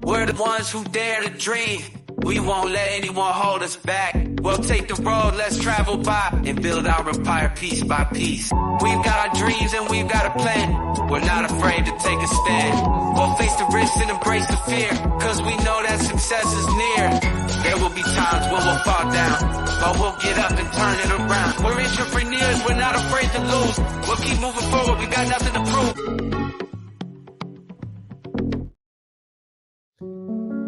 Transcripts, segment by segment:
We're the ones who dare to dream. We won't let anyone hold us back. We'll take the road, let's travel by and build our empire piece by piece. We've got our dreams and we've got a plan. We're not afraid to take a stand. We'll face the risks and embrace the fear, cause we know that success is near. There will be times when we'll fall down, but we'll get up and turn it around. We're entrepreneurs, we're not afraid to lose. We'll keep moving forward, we got nothing to prove.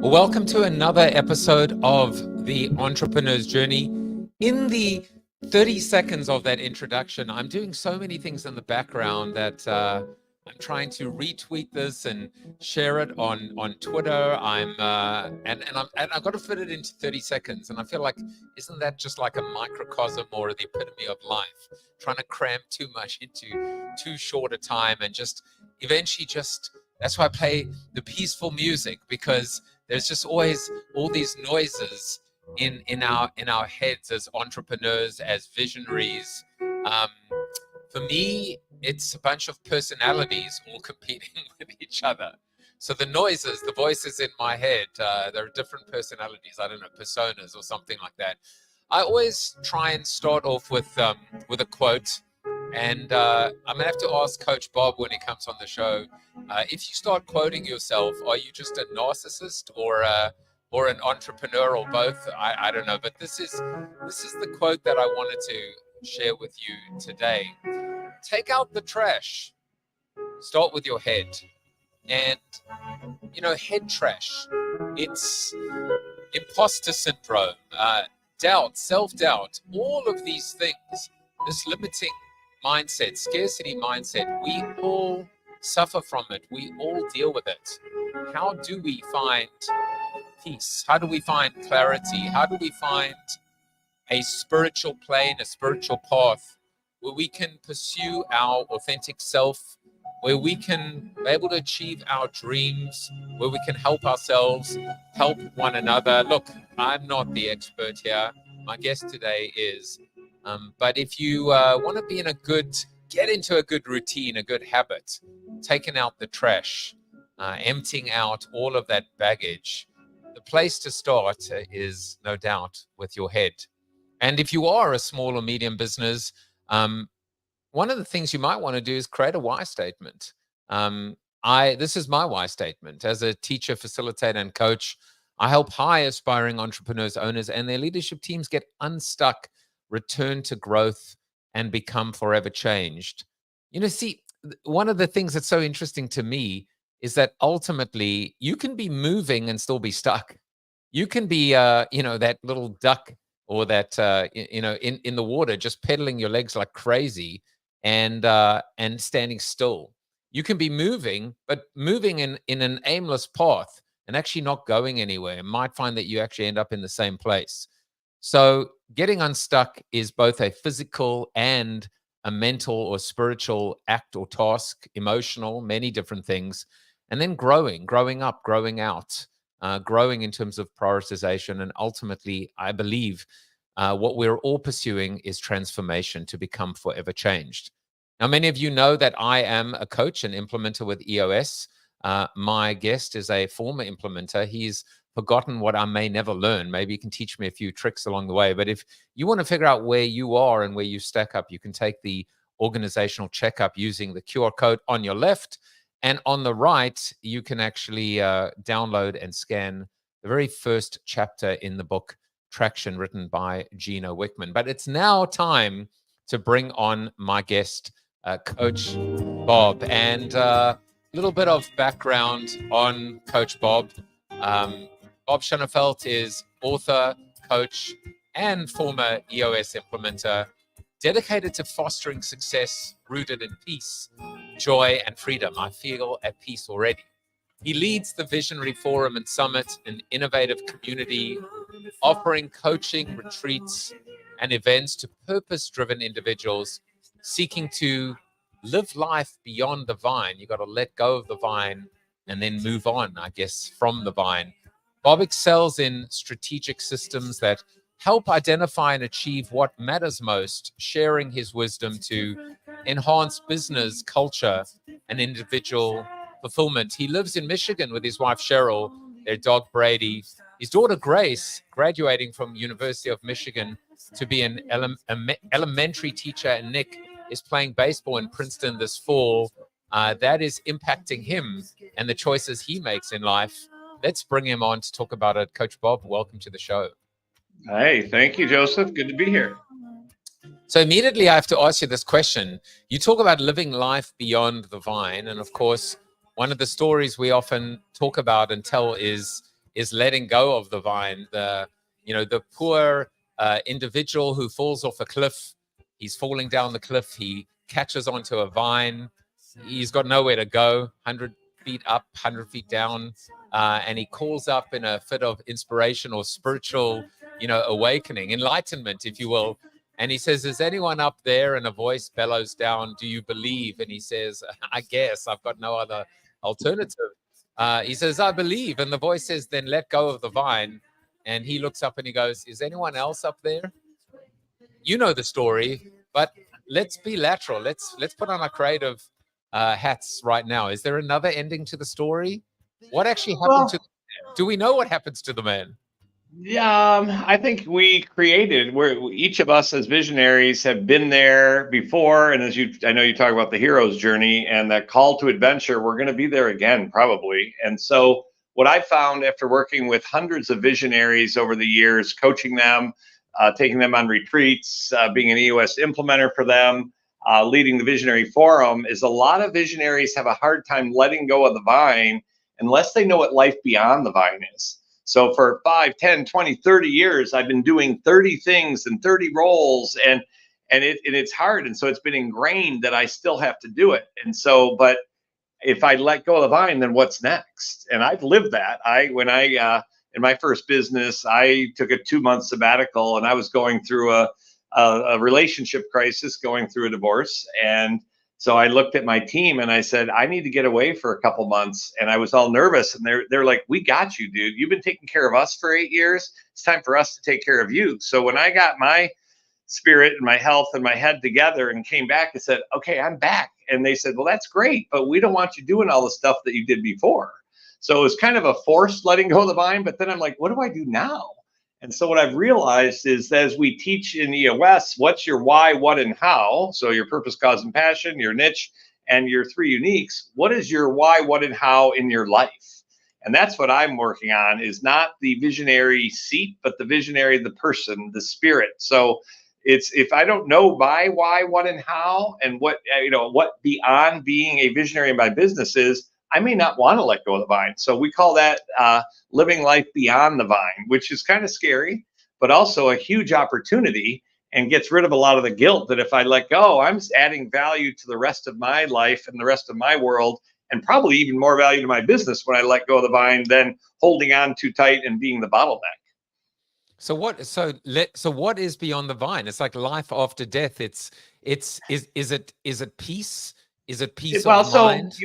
Welcome to another episode of The Entrepreneur's Journey. In the 30 seconds of that introduction, I'm doing so many things in the background that I'm trying to retweet this and share it on Twitter. And I've got to fit it into 30 seconds. And I feel like, isn't that just like a microcosm or the epitome of life? Trying to cram too much into too short a time and just eventually that's why I play the peaceful music, because there's just always all these noises in our heads as entrepreneurs, as visionaries. For me, it's a bunch of personalities all competing with each other. So the noises, the voices in my head, there are different personalities. I don't know, personas or something like that. I always try and start off with a quote. And I'm gonna have to ask Coach Bob when he comes on the show, if you start quoting yourself, are you just a narcissist or an entrepreneur or both? I don't know, but this is the quote that I wanted to share with you today. Take out the trash. Start with your head. And head trash. It's imposter syndrome, doubt, self-doubt, all of these things, this limiting mindset, scarcity mindset, we all suffer from it. We all deal with it. How do we find peace? How do we find clarity? How do we find a spiritual plane, a spiritual path where we can pursue our authentic self, where we can be able to achieve our dreams, where we can help ourselves, help one another? Look, I'm not the expert here. My guest today is. But if you want to be get into a good routine, a good habit, taking out the trash, emptying out all of that baggage, the place to start is no doubt with your head. And if you are a small or medium business, one of the things you might want to do is create a why statement. This is my why statement. As a teacher, facilitator, and coach, I help high aspiring entrepreneurs, owners, and their leadership teams get unstuck, return to growth, and become forever changed. See, one of the things that's so interesting to me is that ultimately you can be moving and still be stuck. You can be, that little duck or that, in the water, just pedaling your legs like crazy and standing still. You can be moving, but moving in an aimless path and actually not going anywhere. You might find that you actually end up in the same place. So getting unstuck is both a physical and a mental or spiritual act or task, emotional, many different things. And then growing up, growing out, growing in terms of prioritization. And ultimately, I believe what we're all pursuing is transformation to become forever changed. Now, many of you know that I am a coach and implementer with EOS. My guest is a former implementer. He's forgotten what I may never learn. Maybe you can teach me a few tricks along the way. But if you want to figure out where you are and where you stack up, you can take the organizational checkup using the QR code on your left. And on the right, you can actually download and scan the very first chapter in the book, Traction, written by Gino Wickman. But it's now time to bring on my guest, Coach Bob. And a little bit of background on Coach Bob. Bob Shenefelt is author, coach, and former EOS implementer, dedicated to fostering success rooted in peace, joy, and freedom. I feel at peace already. He leads the Visionary Forum and Summit, an innovative community offering coaching, retreats, and events to purpose-driven individuals seeking to live life beyond the vine. You got to let go of the vine and then move on, I guess, from the vine. Bob excels in strategic systems that help identify and achieve what matters most, sharing his wisdom to enhance business, culture, and individual fulfillment. He lives in Michigan with his wife, Cheryl. their dog Brady, his daughter Grace, graduating from University of Michigan to be an elementary teacher, and Nick is playing baseball in Princeton this fall. That is impacting him and the choices he makes in life. Let's bring him on to talk about it. Coach Bob, welcome to the show. Hey, thank you, Joseph. Good to be here. So immediately I have to ask you this question. You talk about living life beyond the vine. And of course, one of the stories we often talk about and tell is letting go of the vine. The poor individual who falls off a cliff. He's falling down the cliff. He catches onto a vine. He's got nowhere to go, 100 feet up, 100 feet down. And he calls up in a fit of inspiration or spiritual, awakening, enlightenment, if you will. And he says, is anyone up there? And a voice bellows down, do you believe? And he says, I guess I've got no other alternative. He says, I believe. And the voice says, then let go of the vine. And he looks up and he goes, is anyone else up there? You know the story, but let's be lateral. Let's put on our creative hats right now. Is there another ending to the story? What actually happened to the man? Do we know what happens to the man? Yeah, I think we created where each of us as visionaries have been there before. And I know you talk about the hero's journey and that call to adventure, we're going to be there again, probably. And so what I found after working with hundreds of visionaries over the years, coaching them, taking them on retreats, being an EOS implementer for them, leading the Visionary Forum, is a lot of visionaries have a hard time letting go of the vine unless they know what life beyond the vine is. So for 5, 10, 20, 30 years, I've been doing 30 things and 30 roles, and it's hard. And so it's been ingrained that I still have to do it. And so, but if I let go of the vine, then what's next? And I've lived that. In my first business, I took a 2-month sabbatical, and I was going through a relationship crisis, going through a divorce. And so I looked at my team and I said, I need to get away for a couple months. And I was all nervous. And they're like, we got you, dude. You've been taking care of us for 8 years. It's time for us to take care of you. So when I got my spirit and my health and my head together and came back and said, okay, I'm back. And they said, well, that's great, but we don't want you doing all the stuff that you did before. So it was kind of a forced letting go of the vine. But then I'm like, what do I do now? And so what I've realized is that as we teach in EOS, what's your why, what, and how? So your purpose, cause, and passion, your niche, and your 3 uniques. What is your why, what, and how in your life? And that's what I'm working on, is not the visionary seat, but the visionary, the person, the spirit. So it's, if I don't know my why, what, and how, and what beyond being a visionary in my business is, I may not want to let go of the vine. So we call that living life beyond the vine, which is kind of scary, but also a huge opportunity, and gets rid of a lot of the guilt that if I let go, I'm adding value to the rest of my life and the rest of my world, and probably even more value to my business when I let go of the vine than holding on too tight and being the bottleneck. So what is beyond the vine? It's like life after death. Is it peace? Is it peace of mind? So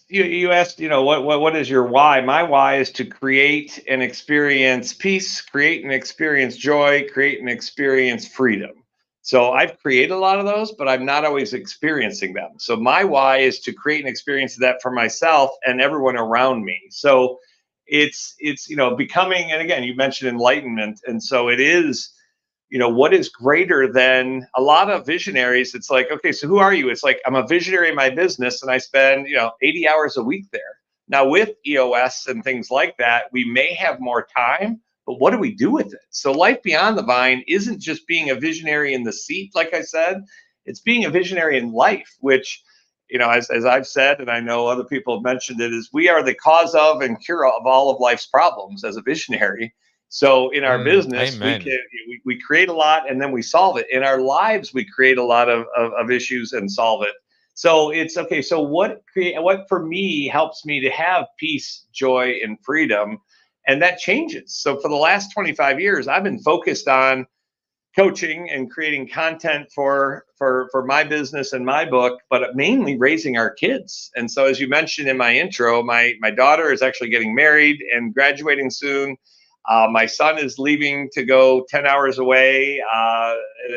you asked, what is your why? My why is to create and experience peace, create and experience joy, create and experience freedom. So I've created a lot of those, but I'm not always experiencing them. So my why is to create and experience that for myself and everyone around me. So it's becoming, and again, you mentioned enlightenment. And so it is, what is greater than a lot of visionaries? It's like, okay, so who are you? It's like, I'm a visionary in my business and I spend, 80 hours a week there. Now with EOS and things like that, we may have more time, but what do we do with it? So life beyond the vine isn't just being a visionary in the seat, like I said, it's being a visionary in life, which, as I've said, and I know other people have mentioned it, is we are the cause of and cure of all of life's problems as a visionary. So in our business, we create a lot and then we solve it. In our lives, we create a lot of issues and solve it. So it's okay. So what for me helps me to have peace, joy, and freedom, and that changes. So for the last 25 years, I've been focused on coaching and creating content for my business and my book, but mainly raising our kids. And so as you mentioned in my intro, my daughter is actually getting married and graduating soon. My son is leaving to go 10 hours away.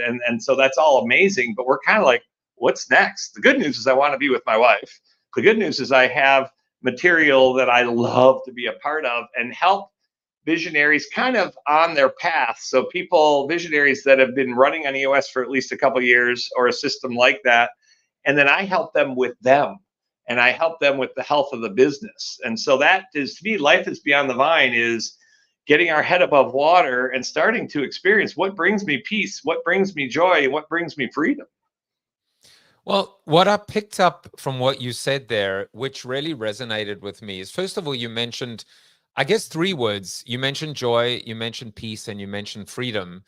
And so that's all amazing, but we're kind of like, what's next? The good news is I want to be with my wife. The good news is I have material that I love to be a part of and help visionaries kind of on their path. So visionaries that have been running on EOS for at least a couple of years or a system like that, and then I help them with them, and I help them with the health of the business. And so that is, to me, life is beyond the vine is getting our head above water and starting to experience what brings me peace, what brings me joy, and what brings me freedom. Well, what I picked up from what you said there, which really resonated with me, is first of all, you mentioned, I guess, three words. You mentioned joy, you mentioned peace, and you mentioned freedom.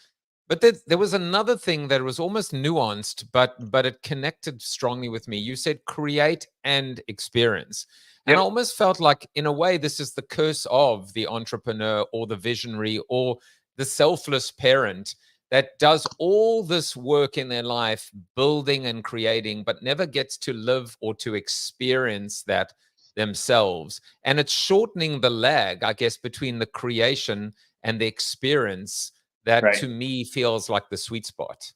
But there was another thing that was almost nuanced, but it connected strongly with me. You said create and experience. And I Yep. almost felt like, in a way, this is the curse of the entrepreneur or the visionary or the selfless parent that does all this work in their life, building and creating, but never gets to live or to experience that themselves. And it's shortening the lag, I guess, between the creation and the experience that Right. to me feels like the sweet spot.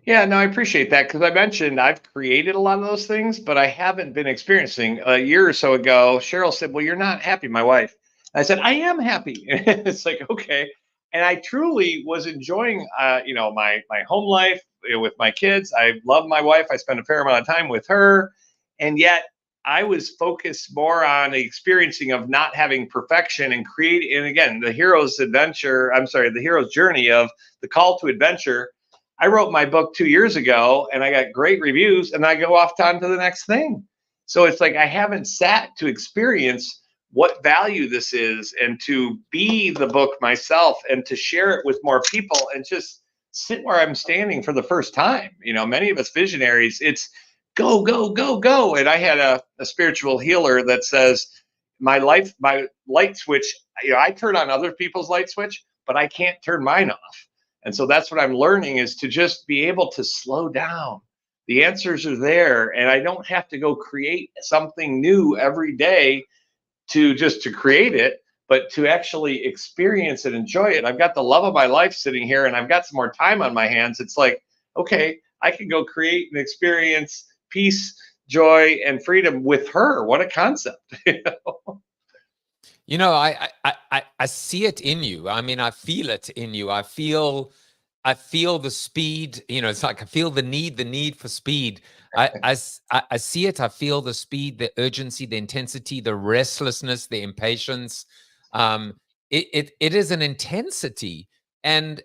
Yeah, no, I appreciate that because I mentioned I've created a lot of those things, but I haven't been experiencing. A year or so ago, Cheryl said, "Well, you're not happy," my wife. I said, "I am happy." It's like, okay. And I truly was enjoying, my home life with my kids. I love my wife. I spend a fair amount of time with her, and yet I was focused more on the experiencing of not having perfection and create. And again, the hero's adventure. I'm sorry, the hero's journey of the call to adventure. I wrote my book 2 years ago and I got great reviews and I go off on to the next thing. So it's like I haven't sat to experience what value this is and to be the book myself and to share it with more people and just sit where I'm standing for the first time. Many of us visionaries, it's go, go, go, go. And I had a spiritual healer that says, my light switch, I turn on other people's light switch, but I can't turn mine off. And so that's what I'm learning is to just be able to slow down. The answers are there, and I don't have to go create something new every day to create it, but to actually experience and enjoy it. I've got the love of my life sitting here, and I've got some more time on my hands. It's like, okay, I can go create and experience peace, joy, and freedom with her. What a concept! I see it in you. I mean, I feel it in you. I feel the speed. It's like I feel the need for speed. I see it. I feel the speed, the urgency, the intensity, the restlessness, the impatience. It is an intensity, and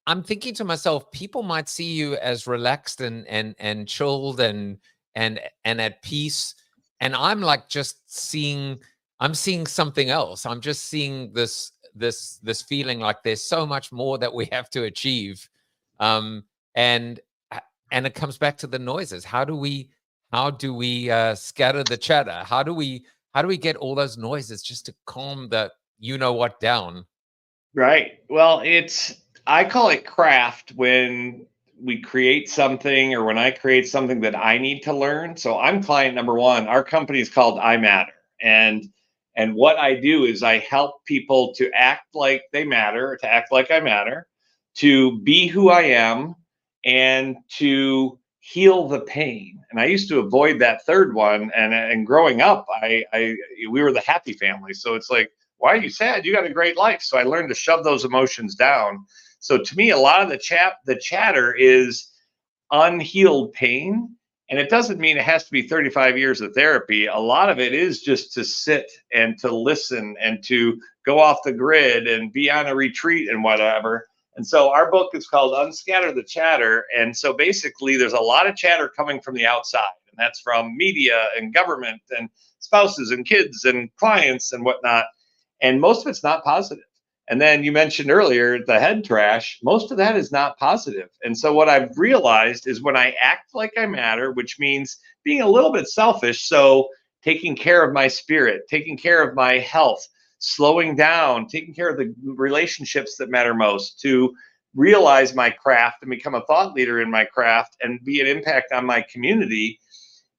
I'm thinking to myself, people might see you as relaxed and chilled and at peace, and I'm like just seeing. I'm seeing something else. I'm just seeing this feeling like there's so much more that we have to achieve, and it comes back to the noises. How do we scatter the chatter? How do we get all those noises just to calm the what down? Right. Well, I call it craft when we create something or when I create something that I need to learn. So I'm client number one. Our company is called I Matter. And what I do is I help people to act like they matter, to act like I matter, to be who I am, and to heal the pain. And I used to avoid that third one. And growing up, we were the happy family. So it's like, why are you sad? You got a great life. So I learned to shove those emotions down. So to me, a lot of the chatter is unhealed pain. And it doesn't mean it has to be 35 years of therapy. A lot of it is just to sit and to listen and to go off the grid and be on a retreat and whatever. And so our book is called Unscatter the Chatter. And so basically, there's a lot of chatter coming from the outside, and that's from media and government and spouses and kids and clients and whatnot. And most of it's not positive. And then you mentioned earlier the head trash, most of that is not positive. And so what I've realized is when I act like I matter, which means being a little bit selfish, so taking care of my spirit, taking care of my health, slowing down, taking care of the relationships that matter most, to realize my craft and become a thought leader in my craft and be an impact on my community.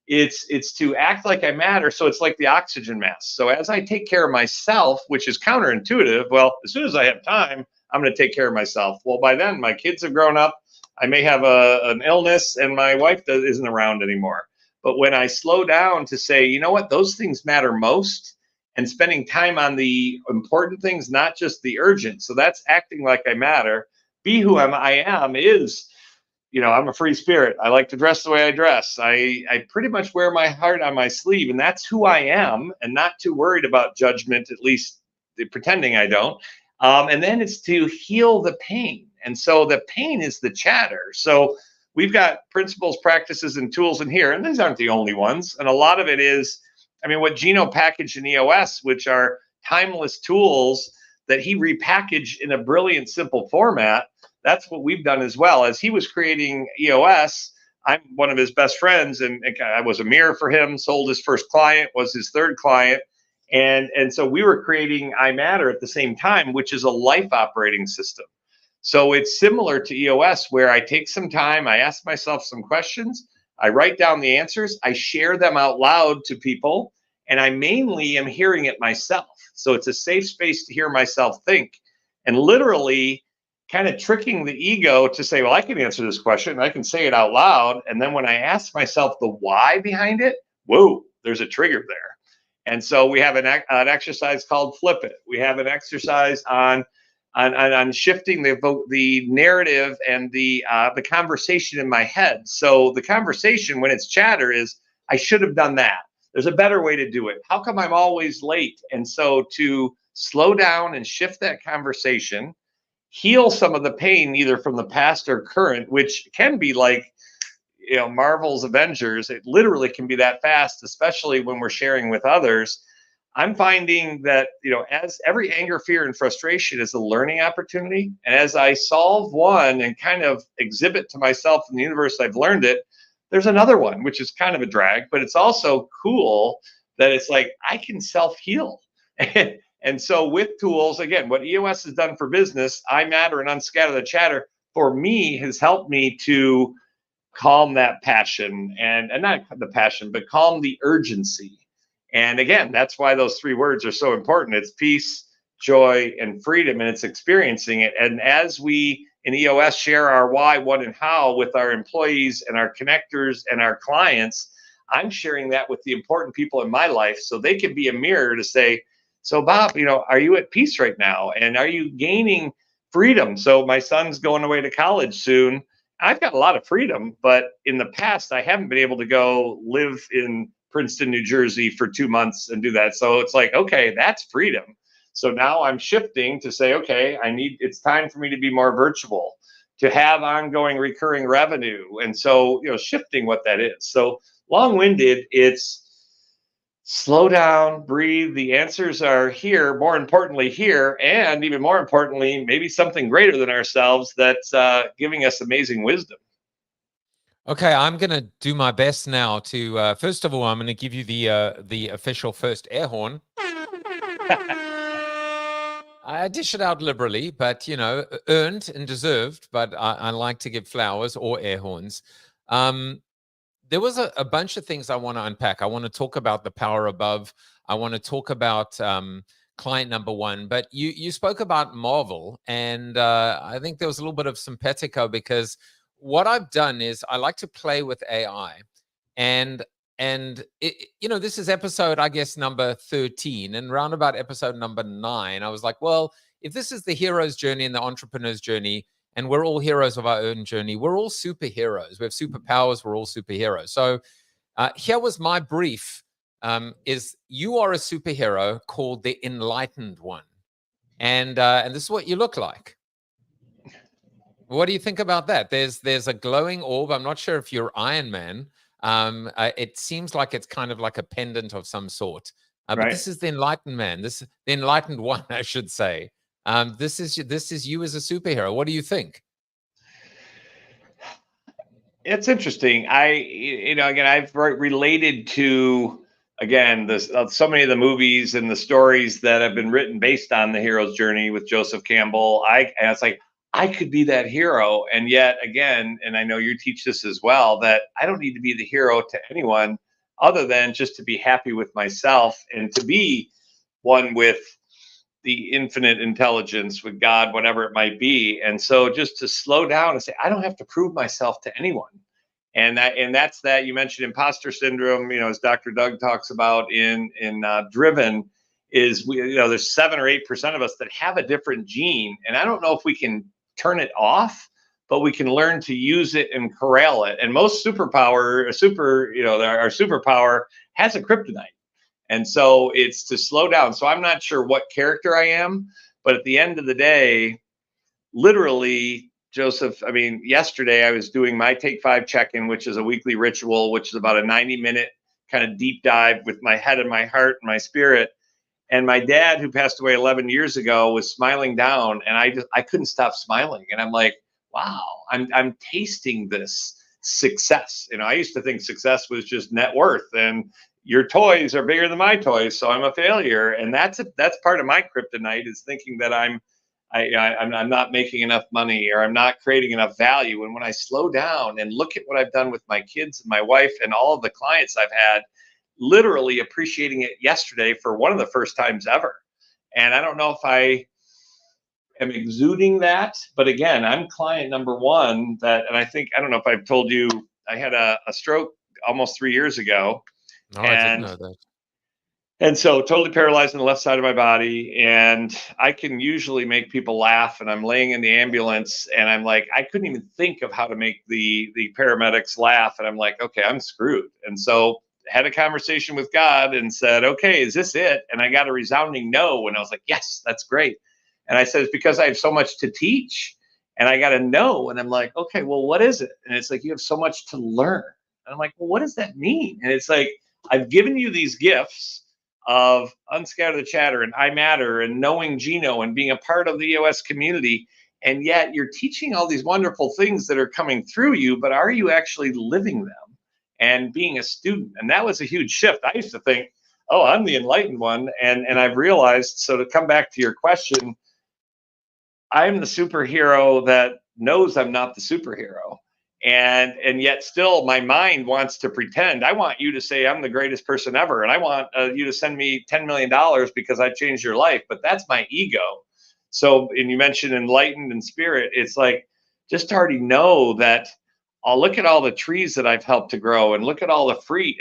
It's to act like I matter. So it's like the oxygen mask. So as I take care of myself, which is counterintuitive, well, as soon as I have time, I'm going to take care of myself. Well, by then my kids have grown up. I may have an illness and my wife isn't around anymore. But when I slow down to say, you know what, those things matter most, and spending time on the important things, not just the urgent. So that's acting like I matter. Be who I am is, I'm a free spirit. I like to dress the way I dress. I pretty much wear my heart on my sleeve, and that's who I am, and not too worried about judgment, at least pretending I don't. And then it's to heal the pain. And so the pain is the chatter. So we've got principles, practices, and tools in here, and these aren't the only ones. And a lot of it is, what Gino packaged in EOS, which are timeless tools that he repackaged in a brilliant, simple format. That's what we've done as well. As he was creating EOS, I'm one of his best friends, and I was a mirror for him, sold his first client, was his third client. And so we were creating I Matter at the same time, which is a life operating system. So it's similar to EOS, where I take some time, I ask myself some questions, I write down the answers, I share them out loud to people, and I mainly am hearing it myself. So it's a safe space to hear myself think, and literally kind of tricking the ego to say, well, I can answer this question, I can say it out loud. And then when I ask myself the why behind it, whoa, there's a trigger there. And so we have an exercise called Flip It. We have an exercise on shifting the narrative and the conversation in my head. So the conversation, when it's chatter, is I should have done that. There's a better way to do it. How come I'm always late? And so to slow down and shift that conversation, heal some of the pain, either from the past or current, which can be like, Marvel's Avengers. It literally can be that fast, especially when we're sharing with others. I'm finding that, as every anger, fear, and frustration is a learning opportunity. And as I solve one and kind of exhibit to myself in the universe I've learned it, there's another one, which is kind of a drag, but it's also cool that it's like I can self-heal. And so with tools, again, what EOS has done for business, I Matter and Unscatter the Chatter, for me, has helped me to calm that passion, and not the passion, but calm the urgency. And again, that's why those three words are so important. It's peace, joy, and freedom, and it's experiencing it. And as we in EOS share our why, what, and how with our employees and our connectors and our clients, I'm sharing that with the important people in my life so they can be a mirror to say, so Bob, are you at peace right now? And are you gaining freedom? So my son's going away to college soon. I've got a lot of freedom, but in the past, I haven't been able to go live in Princeton, New Jersey for 2 months and do that. So it's like, okay, that's freedom. So now I'm shifting to say, okay, it's time for me to be more virtual, to have ongoing recurring revenue. And so, shifting what that is. So long-winded, it's slow down, breathe. The answers are here, more importantly here, and even more importantly, maybe something greater than ourselves that's giving us amazing wisdom. Okay, I'm going to do my best now to, first of all, I'm going to give you the official first air horn. I dish it out liberally, but, earned and deserved, but I like to give flowers or air horns. There was a bunch of things I want to unpack. I want to talk about the power above. I want to talk about client number one, but you spoke about Marvel, and I think there was a little bit of simpatico, because what I've done is I like to play with AI, and this is episode, I guess, number 13, and round about episode number 9, I was like, well, if this is the hero's journey and the entrepreneur's journey, and we're all heroes of our own journey, we're all superheroes. We have superpowers. We're all superheroes. So here was my brief, is you are a superhero called the Enlightened One. And this is what you look like. What do you think about that? There's a glowing orb. I'm not sure if you're Iron Man. It seems like it's kind of like a pendant of some sort. But Right. This is the Enlightened Man. This is the Enlightened One, I should say. This is you as a superhero. What do you think? It's interesting. Again, I've related to, again, so many of the movies and the stories that have been written based on the hero's journey with Joseph Campbell. And it's like, I could be that hero. And yet again, and I know you teach this as well, that I don't need to be the hero to anyone other than just to be happy with myself and to be one with the infinite intelligence, with God, whatever it might be. And so just to slow down and say, I don't have to prove myself to anyone. And that's that. You mentioned imposter syndrome, as Dr. Doug talks about in Driven, is there's 7 or 8% of us that have a different gene, and I don't know if we can turn it off, but we can learn to use it and corral it. And most our superpower has a kryptonite. And so it's to slow down. So I'm not sure what character I am, but at the end of the day, literally, Joseph, I mean, yesterday I was doing my Take 5 check-in, which is a weekly ritual, which is about a 90-minute kind of deep dive with my head and my heart and my spirit. And my dad, who passed away 11 years ago, was smiling down, and I couldn't stop smiling. And I'm like, wow, I'm tasting this success. I used to think success was just net worth, and your toys are bigger than my toys, so I'm a failure. And that's part of my kryptonite, is thinking that I'm not making enough money, or I'm not creating enough value. And when I slow down and look at what I've done with my kids and my wife and all of the clients I've had, literally appreciating it yesterday for one of the first times ever. And I don't know if I am exuding that, but again, I'm client number one and I don't know if I've told you, I had a stroke almost 3 years ago. No, I didn't know that. And so totally paralyzed on the left side of my body. And I can usually make people laugh, and I'm laying in the ambulance and I'm like, I couldn't even think of how to make the paramedics laugh. And I'm like, okay, I'm screwed. And so had a conversation with God and said, okay, is this it? And I got a resounding no. And I was like, yes, that's great. And I said, it's because I have so much to teach and I got to know. And I'm like, okay, well, what is it? And it's like, you have so much to learn. And I'm like, well, what does that mean? And it's like, I've given you these gifts of Unscatter the Chatter and I Matter and knowing Gino and being a part of the EOS community. And yet you're teaching all these wonderful things that are coming through you, but are you actually living them and being a student? And that was a huge shift. I used to think, oh, I'm the enlightened one. And I've realized, so to come back to your question, I'm the superhero that knows I'm not the superhero. And yet still my mind wants to pretend. I want you to say I'm the greatest person ever. And I want you to send me $10 million because I changed your life. But that's my ego. So, and you mentioned enlightened and spirit. It's like, just already know that I'll look at all the trees that I've helped to grow and look at all the fruit,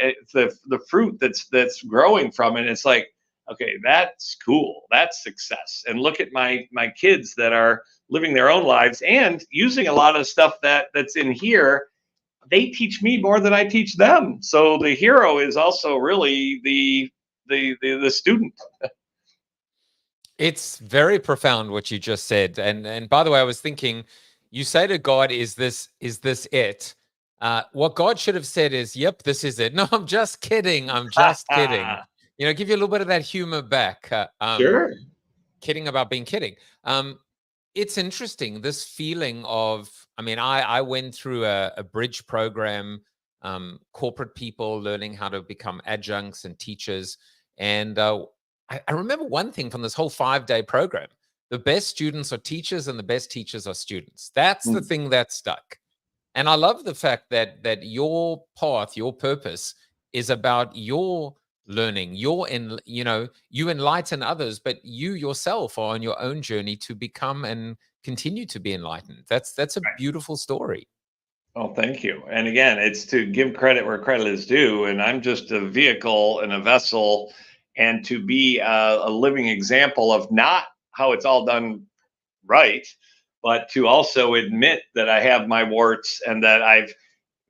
that's growing from it. It's like, okay, that's cool. That's success. And look at my kids that are living their own lives and using a lot of stuff that's in here. They teach me more than I teach them. So the hero is also really the student. It's very profound what you just said. And by the way, I was thinking, you say to God, is this it? What God should have said is, yep, this is it. No, I'm just kidding. I'm just kidding. Give you a little bit of that humor back. Sure. Kidding about being kidding. It's interesting, this feeling of, I went through a bridge program, corporate people learning how to become adjuncts and teachers. And I remember one thing from this whole 5-day program: the best students are teachers and the best teachers are students. That's the thing that stuck. And I love the fact that your path, your purpose is about your learning, you enlighten others, but you yourself are on your own journey to become and continue to be enlightened. That's a beautiful story. Oh, thank you. And again, it's to give credit where credit is due. And I'm just a vehicle and a vessel, and to be a living example of not how it's all done right, but to also admit that I have my warts and that I've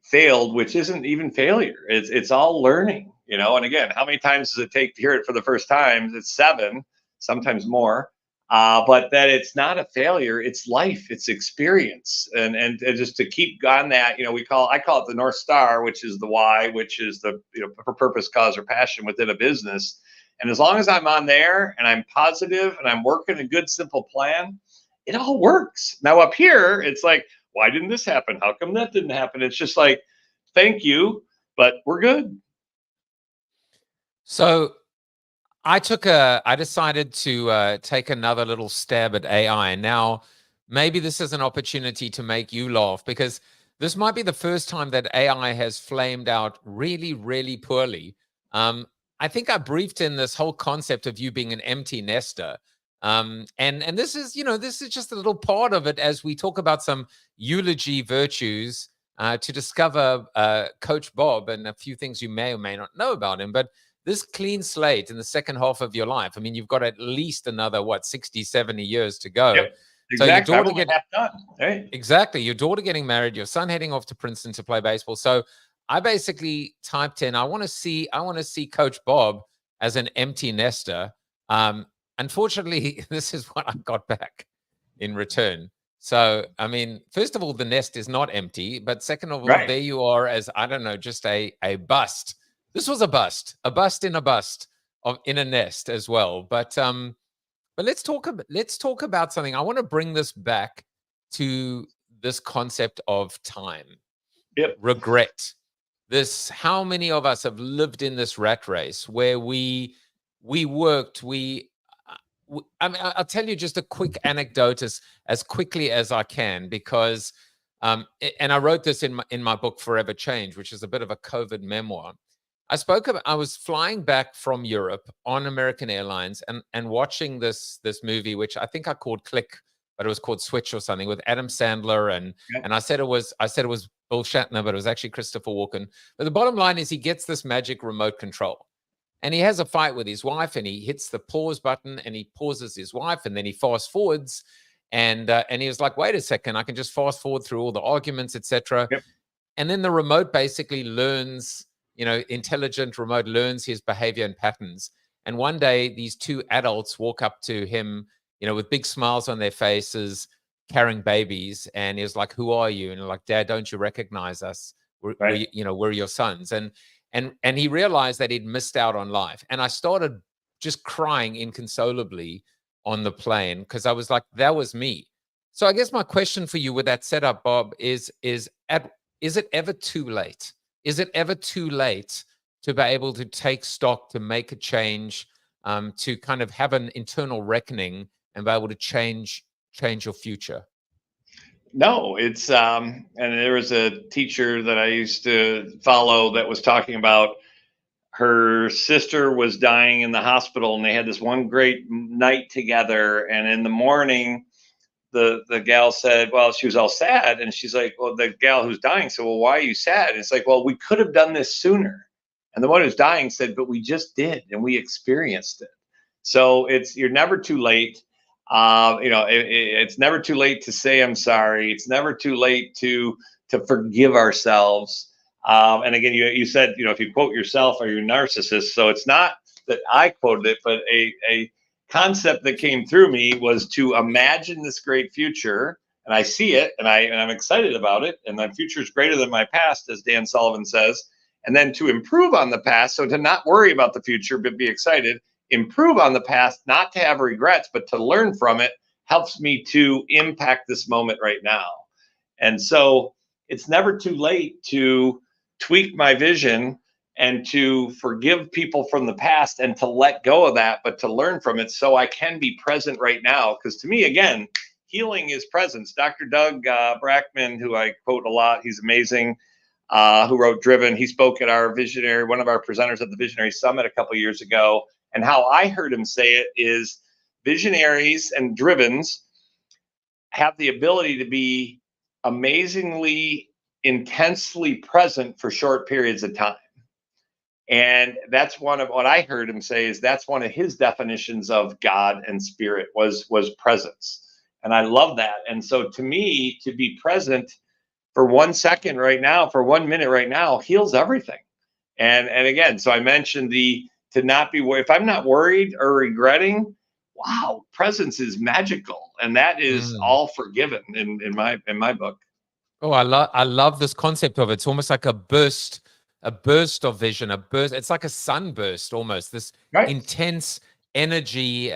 failed, which isn't even failure. It's all learning, And again, how many times does it take to hear it for the first time? It's 7, sometimes more. But that it's not a failure, it's life, it's experience. And just to keep on that, I call it the North Star, which is the why, which is the purpose, cause, or passion within a business. And as long as I'm on there and I'm positive and I'm working a good, simple plan, it all works. Now up here, it's like, why didn't this happen? How come that didn't happen? It's just like, thank you, but we're good. So I decided to take another little stab at AI. And now maybe this is an opportunity to make you laugh, because this might be the first time that AI has flamed out really, really poorly. I think I briefed in this whole concept of you being an empty nester. And this is just a little part of it as we talk about some eulogy virtues to discover Coach Bob and a few things you may or may not know about him. But this clean slate in the second half of your life, I mean, you've got at least another, 60, 70 years to go. Yep, So your exactly. I'm daughter only half done. Hey. Exactly. Your daughter getting married, your son heading off to Princeton to play baseball. So I basically typed in, I want to see Coach Bob as an empty nester. Unfortunately, this is what I got back in return. So, I mean, first of all, the nest is not empty, but second of all, Right. there you are as, I don't know, just a bust. This was a bust in a bust in a nest as well. But let's talk about something. I want to bring this back to this concept of time. Yep. Regret. How many of us have lived in this rat race where we worked, I mean, I'll tell you just a quick anecdote as quickly as I can, because and I wrote this in my book Forever Change, which is a bit of a COVID memoir. I was flying back from Europe on American Airlines and watching this movie, which I think I called Click, but it was called Switch or something, with Adam Sandler, and I said it was Bill Shatner, but it was actually Christopher Walken. But the bottom line is he gets this magic remote control, and he has a fight with his wife, and he hits the pause button, and he pauses his wife, and then he fast forwards, and he was like, wait a second, I can just fast forward through all the arguments, etc. Yep. And then the remote basically learns, intelligent remote learns his behavior and patterns. And one day, these two adults walk up to him, with big smiles on their faces, carrying babies. And he was like, who are you? And they're like, Dad, don't you recognize us? Right. We're your sons. And he realized that he'd missed out on life. And I started just crying inconsolably on the plane, because I was like, that was me. So I guess my question for you with that setup, Bob, is it ever too late? Is it ever too late to be able to take stock, to make a change, to kind of have an internal reckoning and be able to change your future? No, it's and there was a teacher that I used to follow that was talking about her sister was dying in the hospital, and they had this one great night together, and in the morning the gal said, well, she was all sad, and she's like, well, the gal who's dying said, well, why are you sad? And it's like, well, we could have done this sooner. And the one who's dying said, but we just did, and we experienced it. So you're never too late. It's never too late to say I'm sorry. It's never too late to forgive ourselves. And again, you said, if you quote yourself, are you a narcissist? So it's not that I quoted it, but a concept that came through me was to imagine this great future, and I see it, and I'm excited about it, and my future is greater than my past, as Dan Sullivan says. And then to improve on the past, so to not worry about the future but be excited, improve on the past, not to have regrets but to learn from it, helps me to impact this moment right now. And so it's never too late to tweak my vision and to forgive people from the past and to let go of that, but to learn from it so I can be present right now. Because to me, again, healing is presence. Dr. Doug Brackman, who I quote a lot, he's amazing, who wrote Driven. He spoke at one of our presenters at the Visionary Summit a couple of years ago. And how I heard him say it is visionaries and drivens have the ability to be amazingly intensely present for short periods of time. And that's one of what I heard him say, is that's one of his definitions of God and spirit was presence. And I love that. And so to me, to be present for 1 second right now, for 1 minute right now, heals everything. And again, so I mentioned to not be worried. If I'm not worried or regretting, wow, presence is magical. And that is all forgiven in my book. Oh, I love this concept of it. It's almost like a burst of vision, it's like a sunburst almost, this intense energy,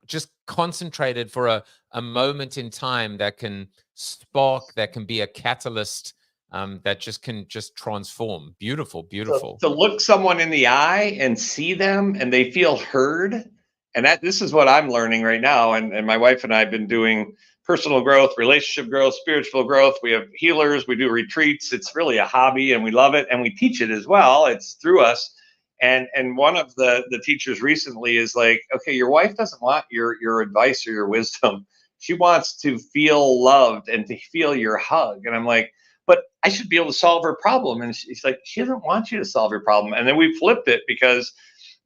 just concentrated for a moment in time that can spark, that can be a catalyst, that can transform. Beautiful. So, to look someone in the eye and see them and they feel heard. And this is what I'm learning right now. And my wife and I have been doing personal growth, relationship growth, spiritual growth. We have healers, we do retreats. It's really a hobby and we love it. And we teach it as well. It's through us. And one of the teachers recently is like, okay, your wife doesn't want your advice or your wisdom. She wants to feel loved and to feel your hug. And I'm like, but I should be able to solve her problem. And she's like, she doesn't want you to solve her problem. And then we flipped it because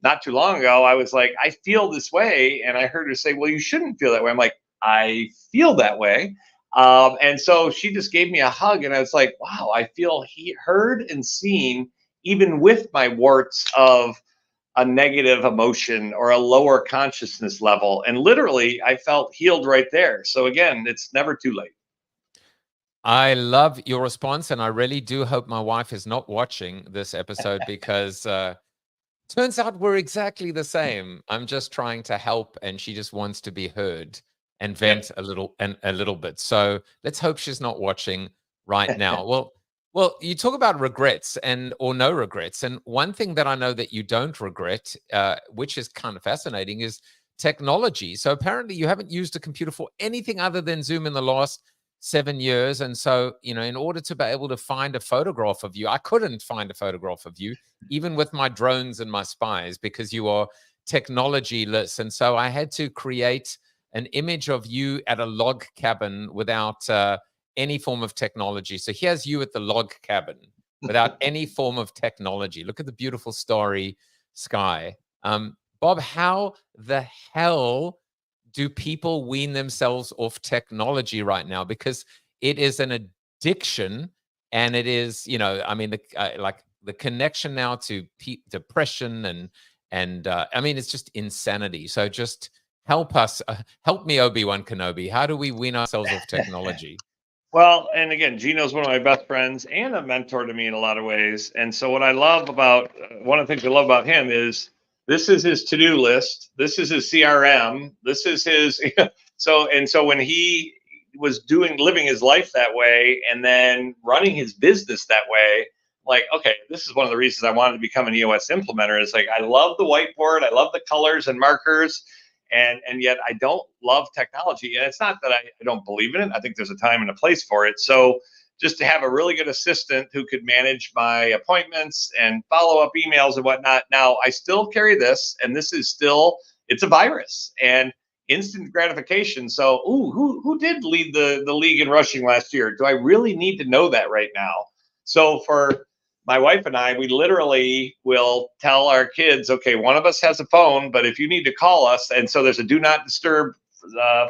not too long ago, I was like, I feel this way. And I heard her say, well, you shouldn't feel that way. I'm like, I feel that way. And so she just gave me a hug. And I was like, wow, I feel heard and seen, even with my warts of a negative emotion or a lower consciousness level. And literally, I felt healed right there. So again, it's never too late. I love your response, and I really do hope my wife is not watching this episode because turns out we're exactly the same. I'm just trying to help, and she just wants to be heard and vent a little bit. So let's hope she's not watching right now. Well, you talk about regrets or no regrets, and one thing that I know that you don't regret, which is kind of fascinating, is technology. So apparently, you haven't used a computer for anything other than Zoom in the last 7 years. And so, in order to be able to find a photograph of you, I couldn't find a photograph of you, even with my drones and my spies, because you are technology-less. And so I had to create an image of you at a log cabin without any form of technology. So here's you at the log cabin without any form of technology. Look at the beautiful starry sky. Bob, how the hell do people wean themselves off technology right now? Because it is an addiction, and it is, I mean, the connection now to depression and I mean, it's just insanity. So just help us, help me, Obi-Wan Kenobi. How do we wean ourselves off technology? Well, and again, Gino's one of my best friends and a mentor to me in a lot of ways. And so, what I love about one of the things I love about him is this is his to-do list. This is his CRM. This is his. So when he was living his life that way, and then running his business that way, like, okay, this is one of the reasons I wanted to become an EOS implementer. Is like, I love the whiteboard. I love the colors and markers. And yet I don't love technology. And it's not that I don't believe in it. I think there's a time and a place for it. So just to have a really good assistant who could manage my appointments and follow up emails and whatnot. Now I still carry this, and this is still, it's a virus and instant gratification. So, who did lead the league in rushing last year? Do I really need to know that right now? So for my wife and I, we literally will tell our kids, okay, one of us has a phone, but if you need to call us, and so there's a do not disturb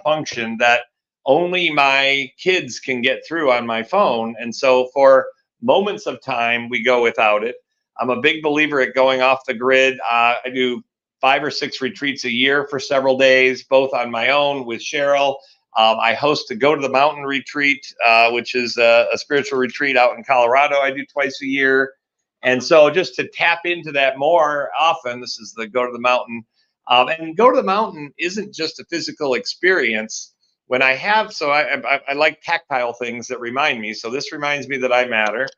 function that only my kids can get through on my phone. And so for moments of time, we go without it. I'm a big believer at going off the grid. I do 5 or 6 retreats a year for several days, both on my own with Cheryl. I host a Go to the Mountain retreat, which is a spiritual retreat out in Colorado. I do twice a year. And so just to tap into that more often, this is the Go to the Mountain. And Go to the Mountain isn't just a physical experience. When I have, so I like tactile things that remind me. So this reminds me that I matter.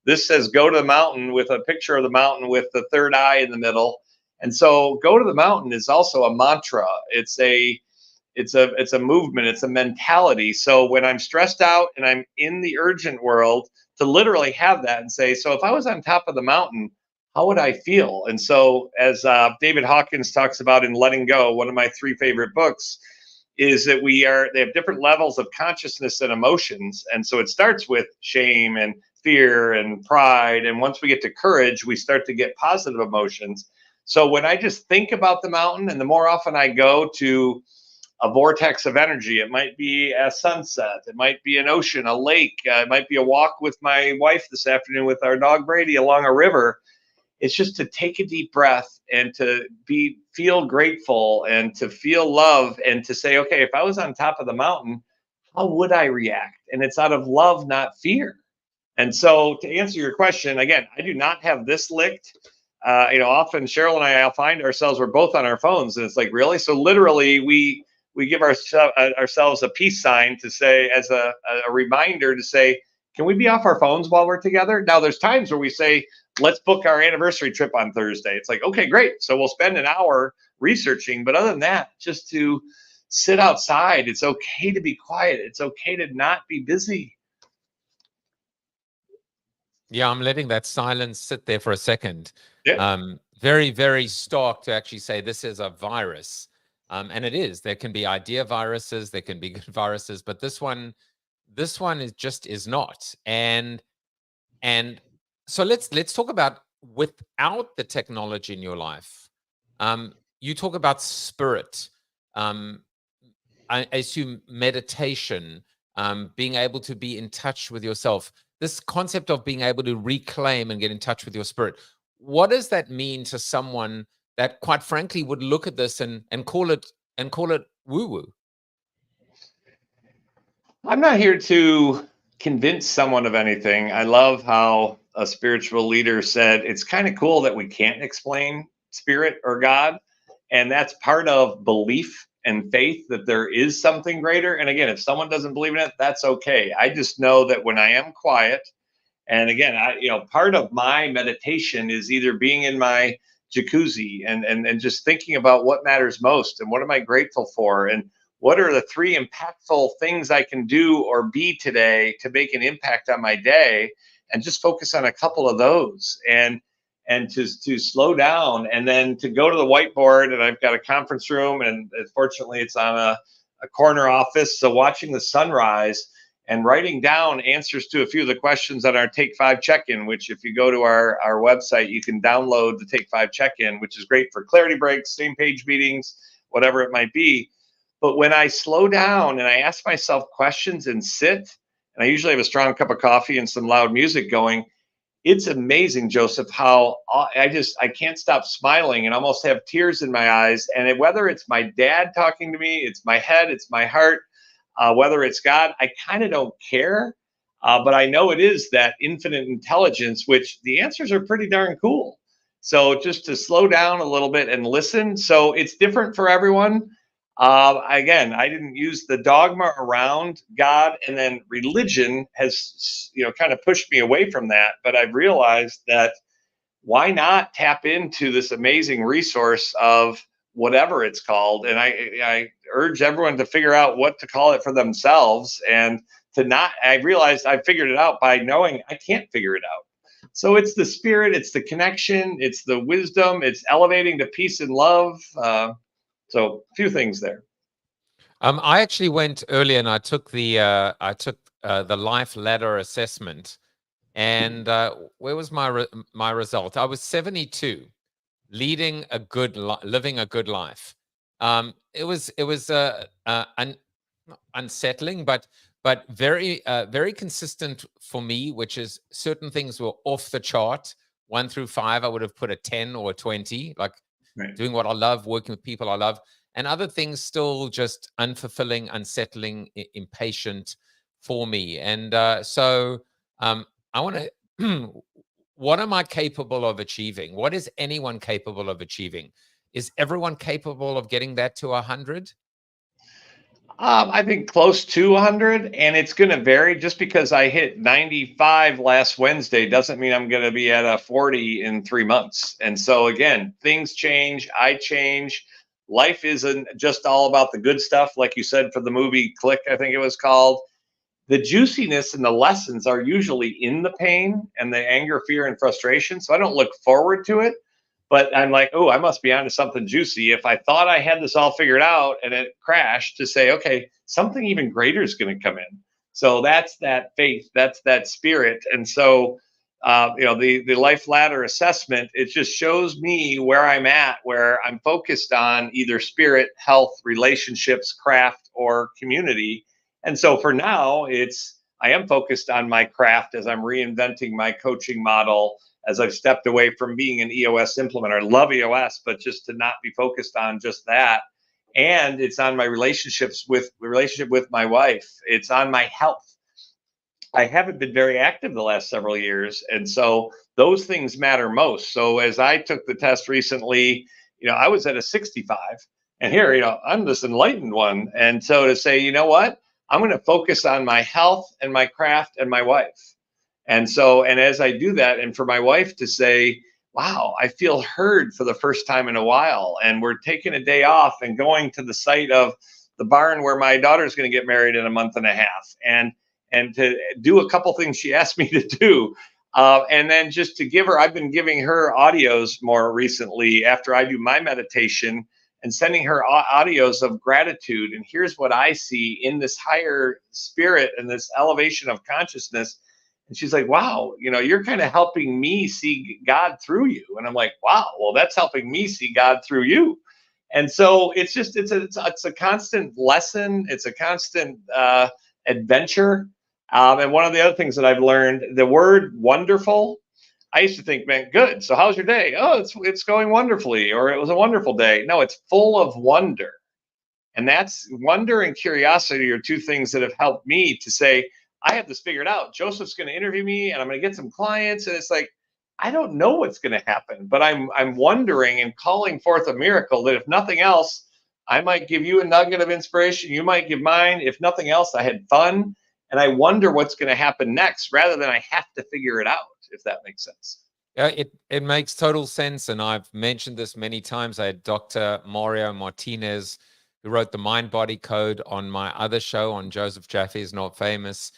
This says Go to the Mountain with a picture of the mountain with the third eye in the middle. And so Go to the Mountain is also a mantra. It's a movement. It's a mentality. So when I'm stressed out and I'm in the urgent world, to literally have that and say, so if I was on top of the mountain, how would I feel? And so as David Hawkins talks about in Letting Go, one of my 3 favorite books, is that they have different levels of consciousness and emotions. And so it starts with shame and fear and pride. And once we get to courage, we start to get positive emotions. So when I just think about the mountain, and the more often I go to a vortex of energy, it might be a sunset, it might be an ocean, a lake, it might be a walk with my wife this afternoon with our dog Brady along a river. It's just to take a deep breath and to feel grateful and to feel love and to say, okay, if I was on top of the mountain, how would I react? And it's out of love, not fear. And so to answer your question, again, I do not have this licked. Often Cheryl and I will find ourselves, we're both on our phones, and it's like, really? So literally we give ourselves a peace sign to say, as a reminder to say, can we be off our phones while we're together? Now there's times where we say, let's book our anniversary trip on Thursday. It's like, okay, great. So we'll spend an hour researching, but other than that, just to sit outside. It's okay to be quiet. It's okay to not be busy. Yeah, I'm letting that silence sit there for a second. Yeah. Very, very stark to actually say this is a virus. And it is. There can be idea viruses, there can be good viruses, but this one is not. And And so let's talk about without the technology in your life. You talk about spirit. I assume meditation, being able to be in touch with yourself. This concept of being able to reclaim and get in touch with your spirit. What does that mean to someone that, quite frankly, would look at this and call it woo-woo? I'm not here to convince someone of anything. I love how a spiritual leader said it's kind of cool that we can't explain spirit or God. And that's part of belief and faith that there is something greater. And again, if someone doesn't believe in it, that's okay. I just know that when I am quiet, and again, part of my meditation is either being in my jacuzzi and just thinking about what matters most and what am I grateful for and what are the three impactful things I can do or be today to make an impact on my day, and just focus on a couple of those and to slow down and then to go to the whiteboard. And I've got a conference room, and fortunately it's on a corner office, so watching the sunrise and writing down answers to a few of the questions on our Take 5 check-in, which if you go to our website, you can download the Take 5 check-in, which is great for clarity breaks, same page meetings, whatever it might be. But when I slow down and I ask myself questions and sit, and I usually have a strong cup of coffee and some loud music going, it's amazing, Joseph, how I can't stop smiling and almost have tears in my eyes. And whether it's my dad talking to me, it's my head, it's my heart, whether it's God, I kind of don't care. But I know it is that infinite intelligence, which the answers are pretty darn cool. So just to slow down a little bit and listen. So it's different for everyone. Again, I didn't use the dogma around God, and then religion has, kind of pushed me away from that. But I've realized that why not tap into this amazing resource of whatever it's called? And I urge everyone to figure out what to call it for themselves, and to not, I realized I figured it out by knowing I can't figure it out. So it's the spirit, it's the connection, it's the wisdom, it's elevating to peace and love. So a few things there. I actually went earlier and I took the life ladder assessment, and where was my result? I was 72, leading a good living a good life. It was unsettling, but very very consistent for me, which is certain things were off the chart. 1 through 5, I would have put a 10 or a 20, like Right. doing what I love, working with people I love, and other things still just unfulfilling, unsettling, impatient for me. And so I want to, what am I capable of achieving? What is anyone capable of achieving? Is everyone capable of getting that to 100? I think close to 100, and it's going to vary. Just because I hit 95 last Wednesday doesn't mean I'm going to be at a 40 in 3 months. And so, again, things change, I change. Life isn't just all about the good stuff, like you said for the movie Click, I think it was called. The juiciness and the lessons are usually in the pain and the anger, fear, and frustration. So I don't look forward to it, but I'm like, oh, I must be onto something juicy. If I thought I had this all figured out and it crashed, to say, okay, something even greater is going to come in. So that's that faith, that's that spirit. And so, the life ladder assessment, it just shows me where I'm at, where I'm focused on either spirit, health, relationships, craft, or community. And so for now, I am focused on my craft as I'm reinventing my coaching model, as I've stepped away from being an EOS implementer. I love EOS, but just to not be focused on just that. And it's on my relationship with my wife. It's on my health. I haven't been very active the last several years. And so those things matter most. So as I took the test recently, I was at a 65. And here, I'm this enlightened one. And so to say, you know what? I'm going to focus on my health and my craft and my wife. And so, and as I do that, and for my wife to say, wow, I feel heard for the first time in a while. And we're taking a day off and going to the site of the barn where my daughter's going to get married in a month and a half. And to do a couple things she asked me to do. And then just to give her, I've been giving her audios more recently after I do my meditation, and sending her audios of gratitude. And here's what I see in this higher spirit and this elevation of consciousness. And she's like, wow, you're kind of helping me see God through you. And I'm like, wow, well, that's helping me see God through you. And so it's a constant lesson. It's a constant adventure. And one of the other things that I've learned, the word wonderful, I used to think meant good. So how's your day? Oh, it's going wonderfully, or it was a wonderful day. No, it's full of wonder. And that's wonder and curiosity are two things that have helped me to say, I have this figured out. Joseph's going to interview me and I'm going to get some clients. And it's like, I don't know what's going to happen, but I'm wondering and calling forth a miracle that if nothing else, I might give you a nugget of inspiration. You might give mine. If nothing else, I had fun. And I wonder what's going to happen next rather than I have to figure it out, if that makes sense. It makes total sense. And I've mentioned this many times. I had Dr. Mario Martinez, who wrote the Mind Body Code on my other show on Joseph Jaffe is Not Famous.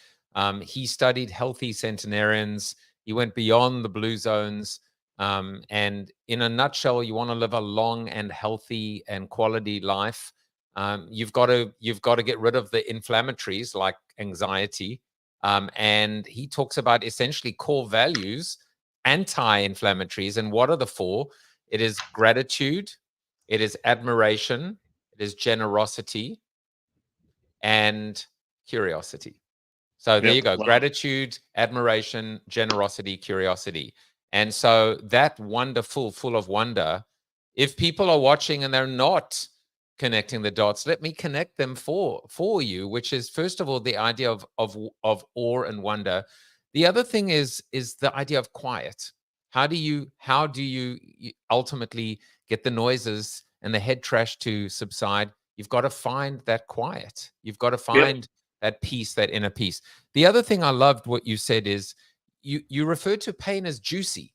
He studied healthy centenarians. He went beyond the blue zones. And in a nutshell, you want to live a long and healthy and quality life. You've got to get rid of the inflammatories like anxiety. And he talks about essentially core values, anti-inflammatories. And what are the four? It is gratitude, it is admiration, it is generosity, and curiosity. So there you go. Gratitude, admiration, generosity, curiosity. And so that wonderful, full of wonder, if people are watching and they're not connecting the dots, let me connect them for you, which is, first of all, the idea of awe and wonder. The other thing is the idea of quiet. How do you ultimately get the noises and the head trash to subside? You've got to find that quiet. You've got to find that peace, that inner peace. The other thing I loved what you said is you referred to pain as juicy.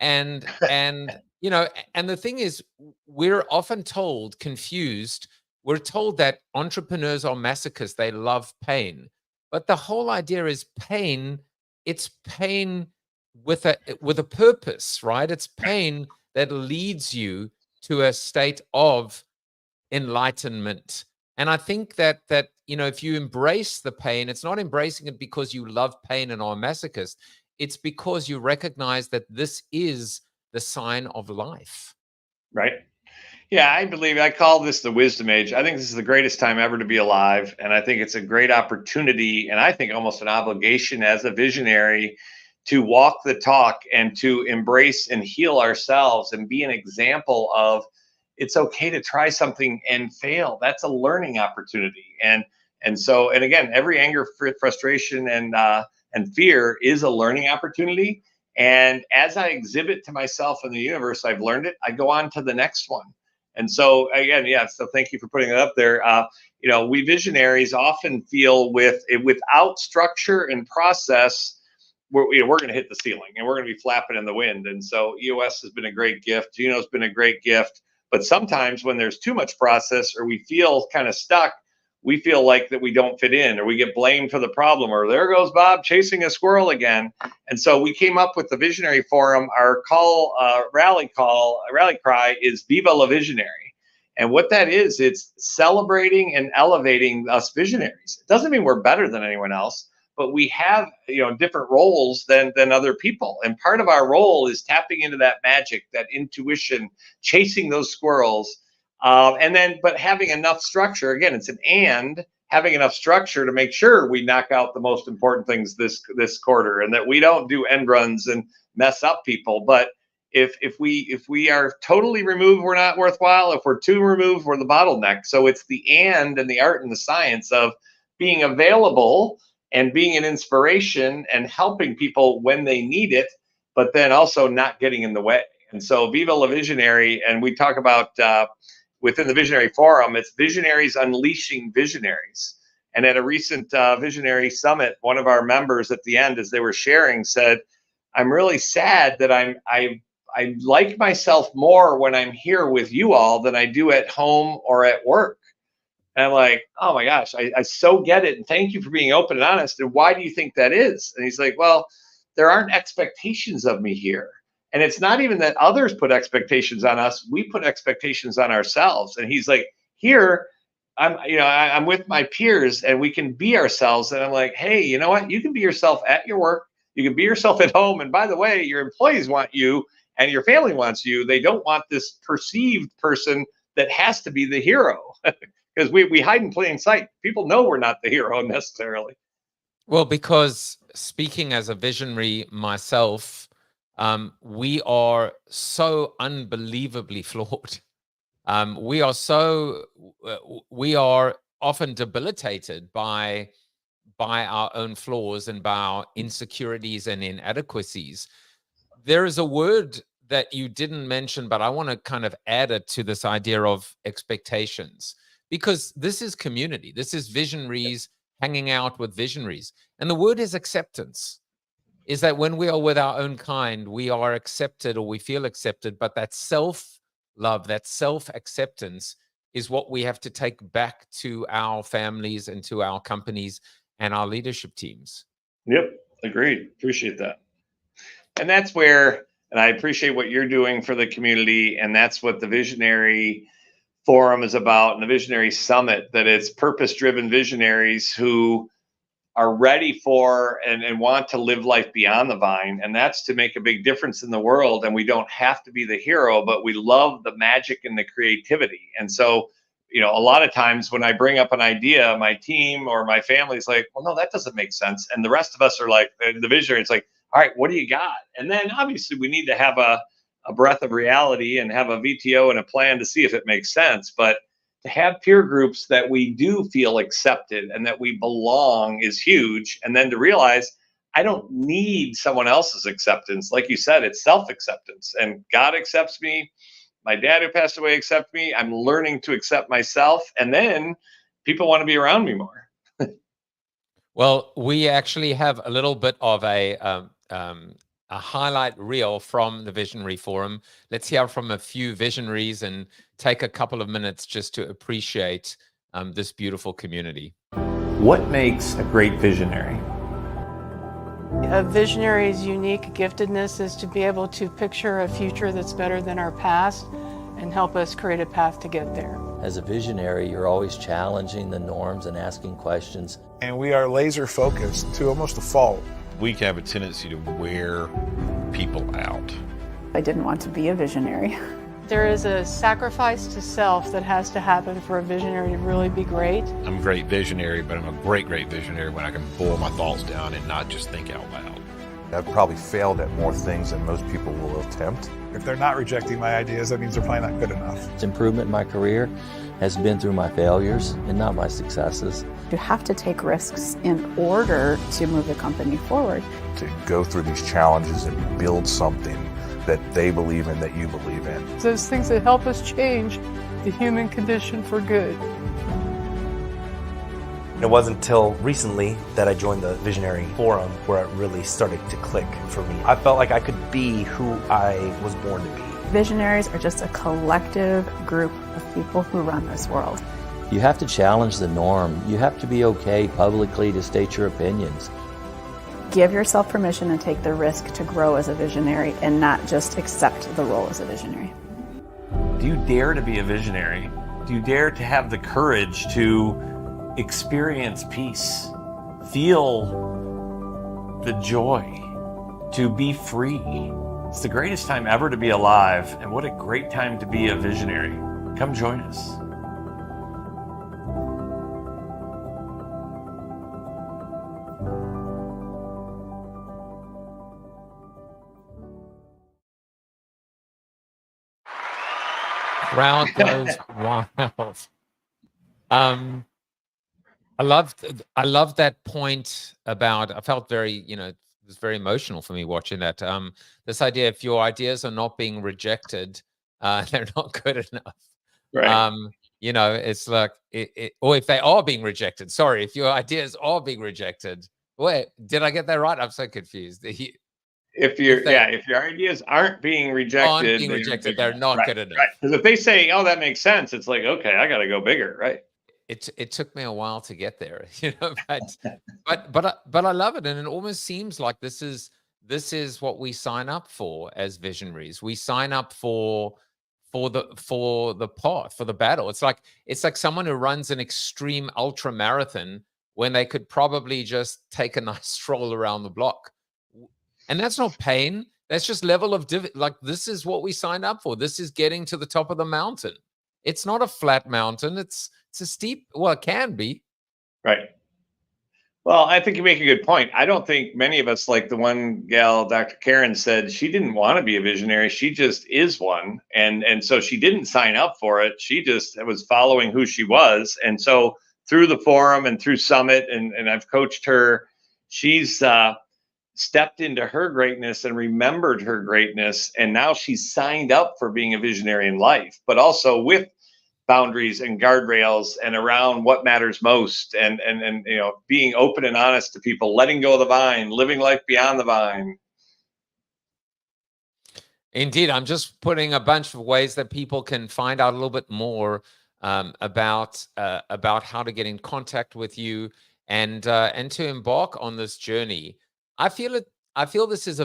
And and the thing is, we're often told, confused, we're told that entrepreneurs are masochists. They love pain. But the whole idea is pain. It's pain with a purpose, right? It's pain that leads you to a state of enlightenment. And I think that if you embrace the pain, it's not embracing it because you love pain and are a masochist. It's because you recognize that this is the sign of life. Right. Yeah, I call this the wisdom age. I think this is the greatest time ever to be alive. And I think it's a great opportunity, and I think almost an obligation as a visionary to walk the talk and to embrace and heal ourselves and be an example of it's okay to try something and fail. That's a learning opportunity. And again, every anger, frustration, and fear is a learning opportunity. And as I exhibit to myself in the universe, I've learned it. I go on to the next one. And so again, so thank you for putting it up there. We visionaries often feel without structure and process, we're going to hit the ceiling and we're going to be flapping in the wind. And so EOS has been a great gift. Geno's been a great gift. But sometimes when there's too much process or we feel kind of stuck, we feel like that we don't fit in, or we get blamed for the problem, or there goes Bob chasing a squirrel again. And so we came up with the Visionary Forum. Our rally cry is Viva la Visionary. And what that is, it's celebrating and elevating us visionaries. It doesn't mean we're better than anyone else, but we have different roles than other people. And part of our role is tapping into that magic, that intuition, chasing those squirrels. But having enough structure, again, it's having enough structure to make sure we knock out the most important things this quarter, and that we don't do end runs and mess up people. But if we are totally removed, we're not worthwhile. If we're too removed, we're the bottleneck. So it's the and the art and the science of being available and being an inspiration and helping people when they need it, but then also not getting in the way. And so Viva la Visionary, and we talk about within the Visionary Forum, it's visionaries unleashing visionaries. And at a recent Visionary Summit, one of our members at the end, as they were sharing, said, I'm really sad that I like myself more when I'm here with you all than I do at home or at work. And I'm like, oh my gosh, I so get it. And thank you for being open and honest. And why do you think that is? And he's like, well, there aren't expectations of me here. And it's not even that others put expectations on us. We put expectations on ourselves. And he's like, here, I'm with my peers and we can be ourselves. And I'm like, hey, you know what? You can be yourself at your work. You can be yourself at home. And by the way, your employees want you and your family wants you. They don't want this perceived person that has to be the hero because we hide in plain sight. People know we're not the hero necessarily. Well, because speaking as a visionary myself, we are so unbelievably flawed. We are often debilitated by our own flaws and by our insecurities and inadequacies. There is a word that you didn't mention, but I want to kind of add it to this idea of expectations, because this is community. This is visionaries hanging out with visionaries. And the word is acceptance, is that when we are with our own kind, we are accepted or we feel accepted, but that self-love, that self-acceptance is what we have to take back to our families and to our companies and our leadership teams. Yep, agreed. Appreciate that. And that's where, and I appreciate what you're doing for the community, and that's what the Visionary Forum is about, and the Visionary Summit, that it's purpose-driven visionaries who are ready for and want to live life beyond the vine. And that's to make a big difference in the world. And we don't have to be the hero, but we love the magic and the creativity. And so, a lot of times when I bring up an idea, my team or my family's like, well, no, that doesn't make sense. And the rest of us are like, the visionary, it's like, all right, what do you got? And then obviously we need to have a breath of reality and have a VTO and a plan to see if it makes sense. But to have peer groups that we do feel accepted and that we belong is huge. And then to realize I don't need someone else's acceptance. Like you said, it's self-acceptance, and God accepts me. My dad who passed away accepts me. I'm learning to accept myself. And then people want to be around me more. Well, we actually have a little bit of a highlight reel from the Visionary Forum. Let's hear from a few visionaries and take a couple of minutes just to appreciate this beautiful community. What makes a great visionary? A visionary's unique giftedness is to be able to picture a future that's better than our past and help us create a path to get there. As a visionary, you're always challenging the norms and asking questions. And we are laser focused to almost a fault. We have a tendency to wear people out. I didn't want to be a visionary. There is a sacrifice to self that has to happen for a visionary to really be great. I'm a great visionary, but I'm a great visionary when I can boil my thoughts down and not just think out loud. I've probably failed at more things than most people will attempt. If they're not rejecting my ideas, that means they're probably not good enough. Improvement in my career has been through my failures and not my successes. You have to take risks in order to move the company forward. To go through these challenges and build something that they believe in, that you believe in. Those things that help us change the human condition for good. It wasn't until recently that I joined the Visionary Forum where it really started to click for me. I felt like I could be who I was born to be. Visionaries are just a collective group of people who run this world. You have to challenge the norm. You have to be okay publicly to state your opinions. Give yourself permission and take the risk to grow as a visionary and not just accept the role as a visionary. Do you dare to be a visionary? Do you dare to have the courage to experience peace, feel the joy, to be free? It's the greatest time ever to be alive, and what a great time to be a visionary. Come join us. Crowd goes wild. I love that point about, I felt very, it was very emotional for me watching that. This idea, if your ideas are not being rejected, they're not good enough. Right. It's like, or if they are being rejected, sorry, if your ideas are being rejected. Wait, did I get that right? I'm so confused. If your ideas aren't being rejected, they're not good enough. Right. Because if they say, "Oh, that makes sense," it's like, okay, I got to go bigger, right? It took me a while to get there, but I love it, and it almost seems like this is what we sign up for as visionaries. We sign up for the path, for the battle. It's like someone who runs an extreme ultra marathon when they could probably just take a nice stroll around the block. And that's not pain. That's just level of like, this is what we signed up for. This is getting to the top of the mountain. It's not a flat mountain. It's a steep, well, it can be. Right. Well, I think you make a good point. I don't think many of us, like the one gal, Dr. Karen, said, she didn't want to be a visionary. She just is one. And so she didn't sign up for it. She just was following who she was. And so through the forum and through Summit, and I've coached her, she's stepped into her greatness and remembered her greatness. And now she's signed up for being a visionary in life, but also with boundaries and guardrails and around what matters most, and being open and honest to people, letting go of the vine, living life beyond the vine. Indeed, I'm just putting a bunch of ways that people can find out a little bit more about how to get in contact with you and to embark on this journey. I feel this is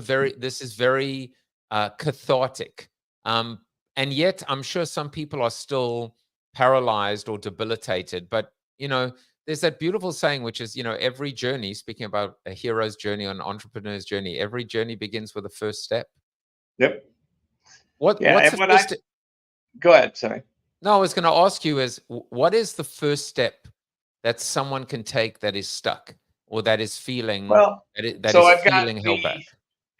very cathartic, and yet I'm sure some people are still paralyzed or debilitated. But there's that beautiful saying, which is, every journey, speaking about a hero's journey or an entrepreneur's journey, every journey begins with a first step. Yep. What's the first Go ahead. Sorry. No, I was going to ask you is, what is the first step that someone can take that is stuck or that is feeling held back?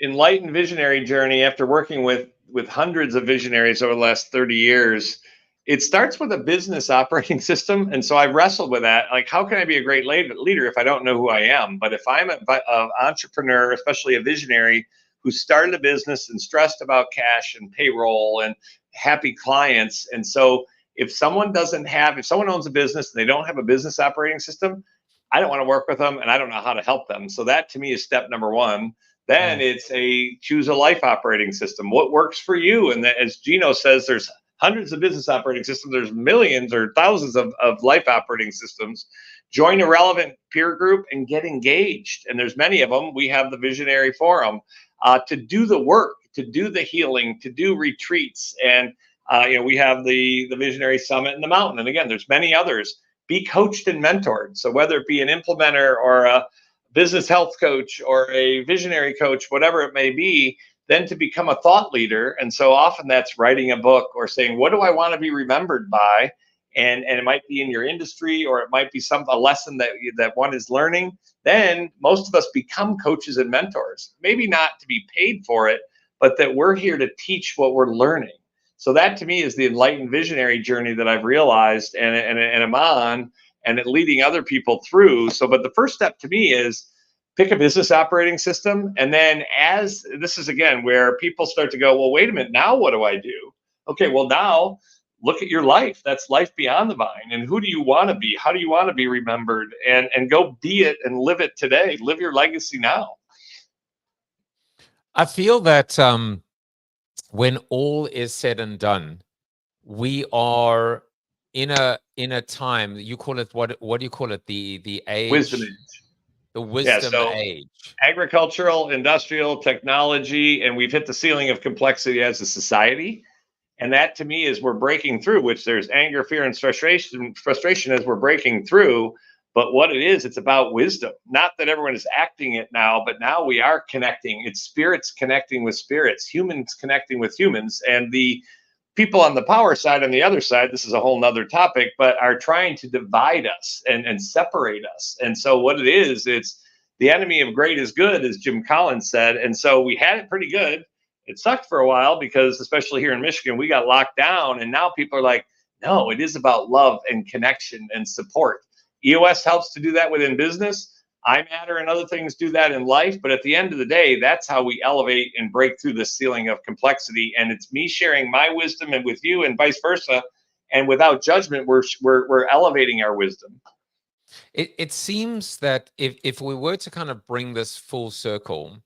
Enlightened Visionary Journey, after working with hundreds of visionaries over the last 30 years, it starts with a business operating system. And so I've wrestled with that. Like, how can I be a great leader if I don't know who I am? But if I'm an entrepreneur, especially a visionary who started a business and stressed about cash and payroll and happy clients. And so if someone owns a business and they don't have a business operating system, I don't want to work with them and I don't know how to help them. So that to me is step number one. Then it's choose a life operating system. What works for you? And as Gino says, there's hundreds of business operating systems. There's millions or thousands of life operating systems. Join a relevant peer group and get engaged. And there's many of them. We have the Visionary Forum to do the work, to do the healing, to do retreats. And we have the Visionary Summit in the Mountain. And again, there's many others. Be coached and mentored. So whether it be an implementer or a business health coach or a visionary coach, whatever it may be, then to become a thought leader. And so often that's writing a book or saying, what do I want to be remembered by? And it might be in your industry, or it might be a lesson that one is learning. Then most of us become coaches and mentors, maybe not to be paid for it, but that we're here to teach what we're learning. So that to me is the enlightened visionary journey that I've realized and I'm on, and leading other people through. But the first step to me is pick a business operating system. And then this is again where people start to go, well, wait a minute, now what do I do? Okay, well, now look at your life. That's life beyond the vine. And who do you want to be? How do you want to be remembered? And go be it and live it today. Live your legacy now. I feel that when all is said and done, we are in a time, you call it, what do you call it? The age? Wisdom age. The wisdom age. Agricultural, industrial, technology, and we've hit the ceiling of complexity as a society. And that to me is we're breaking through, which there's anger, fear, and frustration as we're breaking through. But what it is, it's about wisdom. Not that everyone is acting it now, but now we are connecting. It's spirits connecting with spirits, humans connecting with humans. And the people on the power side, on the other side, this is a whole nother topic, but are trying to divide us and separate us. And so what it is, it's the enemy of great is good, as Jim Collins said. And so we had it pretty good. It sucked for a while because, especially here in Michigan, we got locked down. And now people are like, no, it is about love and connection and support. EOS helps to do that within business. iMatter and other things do that in life. But at the end of the day, that's how we elevate and break through the ceiling of complexity. And it's me sharing my wisdom and with you and vice versa. And without judgment, we're elevating our wisdom. It seems that if we were to kind of bring this full circle,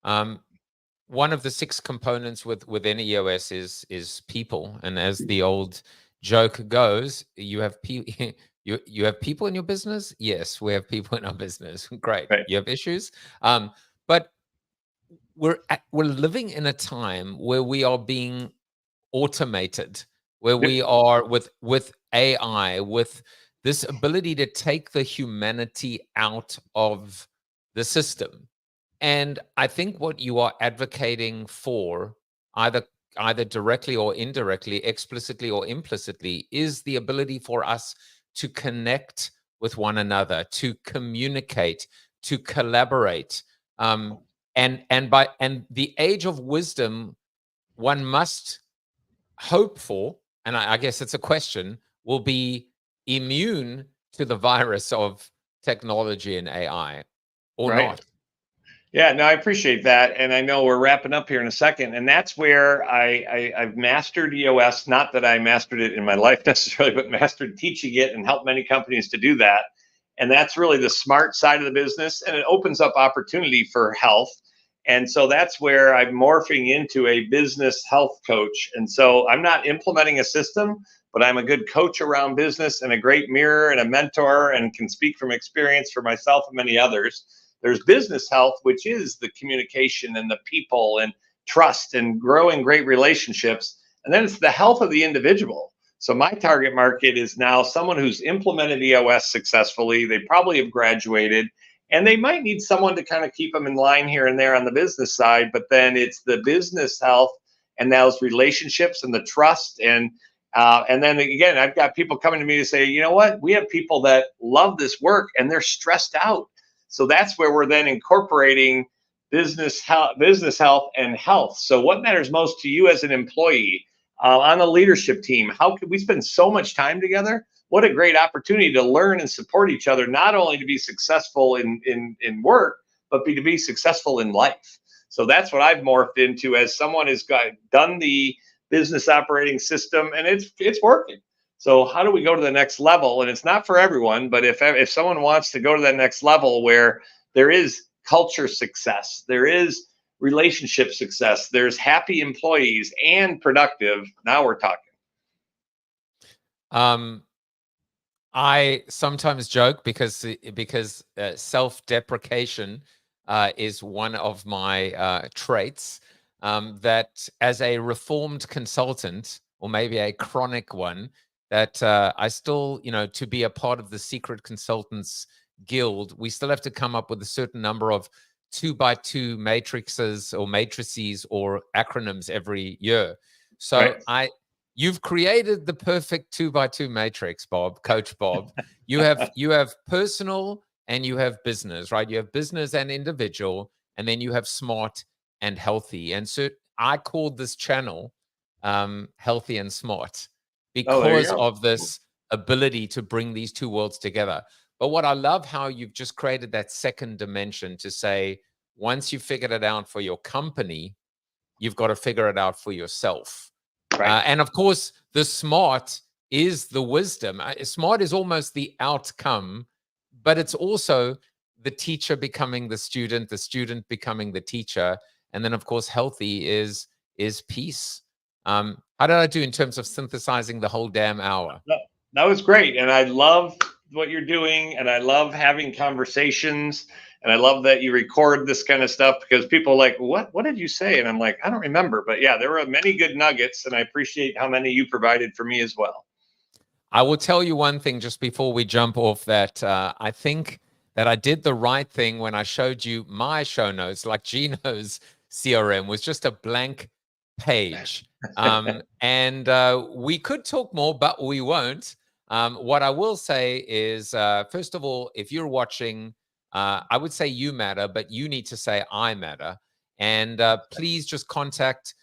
one of the 6 components within EOS is people. And as the old joke goes, you have people. You have people in your business? Yes, we have people in our business. Great. Right. You have issues. But we're living in a time where we are being automated, where we are with AI, with this ability to take the humanity out of the system. And I think what you are advocating for, either directly or indirectly, explicitly or implicitly, is the ability for us to connect with one another, to communicate, to collaborate. And the age of wisdom, one must hope for, and I guess it's a question, will be immune to the virus of technology and AI, or Right. not. Yeah, no, I appreciate that. And I know we're wrapping up here in a second. And that's where I've mastered EOS. Not that I mastered it in my life necessarily, but mastered teaching it and helped many companies to do that. And that's really the smart side of the business. And it opens up opportunity for health. And so that's where I'm morphing into a business health coach. And so I'm not implementing a system, but I'm a good coach around business and a great mirror and a mentor and can speak from experience for myself and many others. There's business health, which is the communication and the people and trust and growing great relationships. And then it's the health of the individual. So my target market is now someone who's implemented EOS successfully. They probably have graduated, and they might need someone to kind of keep them in line here and there on the business side. But then it's the business health and those relationships and the trust. And then again, I've got people coming to me to say, you know what, we have people that love this work and they're stressed out. So that's where we're then incorporating business health and health. So what matters most to you as an employee on a leadership team? How could we spend so much time together? What a great opportunity to learn and support each other, not only to be successful in work, but to be successful in life. So that's what I've morphed into as someone has done the business operating system, and it's working. So how do we go to the next level? And it's not for everyone, but if someone wants to go to that next level where there is culture success, there is relationship success, there's happy employees and productive, now we're talking. I sometimes joke because self-deprecation is one of my traits, that as a reformed consultant, or maybe a chronic one, that I still, to be a part of the Secret Consultants Guild, we still have to come up with a certain number of 2x2 matrices or acronyms every year. So Right. You've created the perfect 2x2 matrix, Coach Bob. You have personal and you have business, right? You have business and individual, and then you have smart and healthy. And so I called this channel Healthy and Smart because of this ability to bring these two worlds together. But what I love how you've just created that second dimension to say, once you've figured it out for your company, you've got to figure it out for yourself. Right. And of course, the smart is the wisdom. Smart is almost the outcome, but it's also the teacher becoming the student becoming the teacher. And then, of course, healthy is peace. How did I do in terms of synthesizing the whole damn hour? That was great. And I love what you're doing. And I love having conversations. And I love that you record this kind of stuff, because people are like, what did you say? And I'm like, I don't remember. But yeah, there were many good nuggets. And I appreciate how many you provided for me as well. I will tell you one thing just before we jump off, that I think that I did the right thing when I showed you my show notes. Like Gino's CRM was just a blank page. And we could talk more, but we won't. What I will say is, first of all, if you're watching, I would say you matter, but you need to say I matter. And please just connect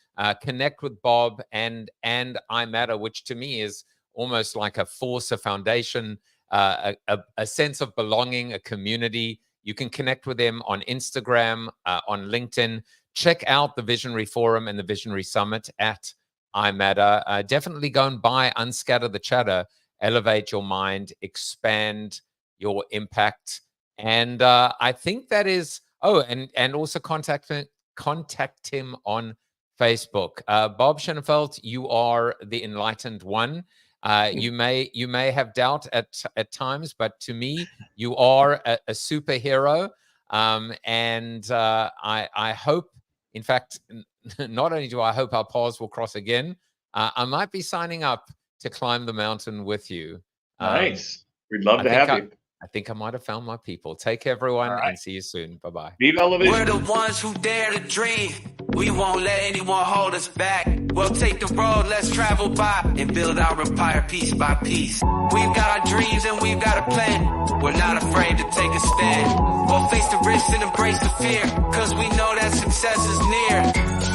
with Bob and I matter, which to me is almost like a force, a foundation, a sense of belonging, a community. You can connect with them on Instagram, on LinkedIn. Check out the Visionary Forum and the Visionary Summit at iMatter. Definitely go and buy Unscatter the Chatter, elevate your mind, expand your impact. And I think that is, and also contact him on Facebook. Bob Shenefelt, you are the enlightened one. You may have doubt at times, but to me, you are a superhero. And I hope, in fact, not only do I hope our paths will cross again, I might be signing up to climb the mountain with you. Nice. We'd love to have you. I think I might have found my people. Take care, everyone, and see you soon. Bye-bye. Viva la vision. We're the ones who dare to dream. We won't let anyone hold us back. We'll take the road, let's travel by and build our empire piece by piece. We've got our dreams and we've got a plan. We're not afraid to take a stand. We'll face the risks and embrace the fear, cause we know that success is near.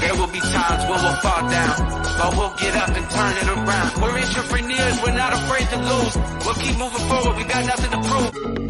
There will be times when we'll fall down, but we'll get up and turn it around. We're entrepreneurs, we're not afraid to lose. We'll keep moving forward, we got nothing to prove.